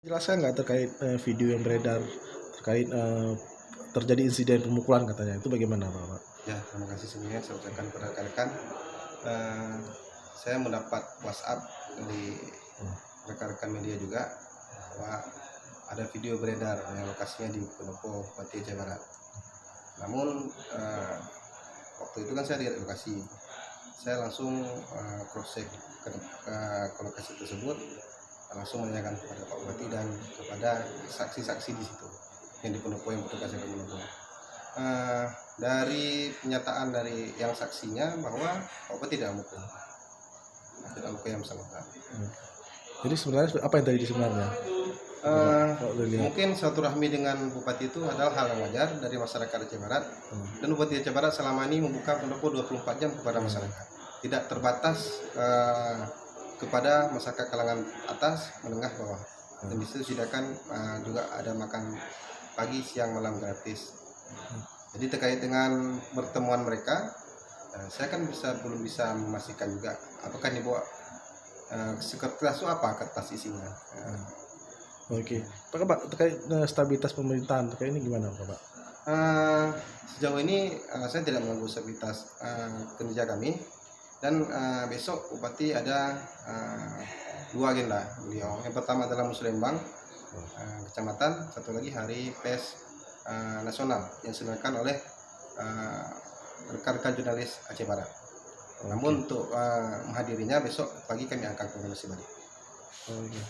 Jelaskan nggak terkait, video yang beredar terkait, terjadi insiden pemukulan katanya, itu bagaimana Bapak? Ya, terima kasih sebelumnya saya ucapkan kepada rekan-rekan. Eee, saya mendapat WhatsApp dari Oh, rekan-rekan media juga bahwa ada video beredar yang lokasinya di Pendopo, Pati, Aceh Barat. Namun, waktu itu kan saya di lokasi. Saya langsung, cross check ke lokasi tersebut, langsung menanyakan kepada Pak Bupati dan kepada saksi-saksi di situ yang di Pendopo, yang bertugas di Pendopo. Eh, dari pernyataan dari yang saksinya bahwa Pak Bupati tidak mukul yang bersangkutan. jadi sebenarnya apa yang terjadi sebenarnya? Kalau boleh lihat. Mungkin silaturahmi dengan Bupati itu adalah hal yang wajar dari masyarakat Aceh Barat, dan Bupati Aceh Barat selama ini membuka pendopo 24 jam kepada masyarakat, tidak terbatas kepada masyarakat kalangan atas, menengah, bawah. Dan di situ disediakan juga ada makan pagi, siang, malam gratis. Jadi terkait dengan pertemuan mereka, saya kan belum bisa memastikan juga apakah dibawa sekertas itu apa kertas isinya. Oke. Pak, terkait, stabilitas pemerintahan terkait ini gimana Pak? Sejauh ini saya tidak mengganggu stabilitas kerja kami, dan besok Bupati ada dua agenda beliau. Yang pertama adalah Musrembang kecamatan, satu lagi hari pers nasional yang diselenggarakan oleh rekan-rekan jurnalis Aceh Barat. Namun untuk menghadirinya besok pagi kami akan koordinasi balik. Oh, iya.